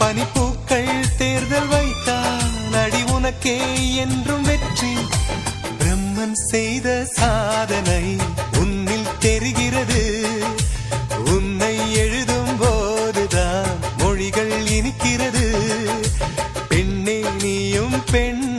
பனிப்பூக்கள் தேர்தல் வைத்தால் அடி உனக்கே என்றும் வெற்றி. பிரம்மன் செய்த சாதனை உன்னில் தெரிகிறது. உன்னை எழுதும் போதுதான் மொழிகள் இனிக்கிறது. பெண்ணே நீயும் பெண்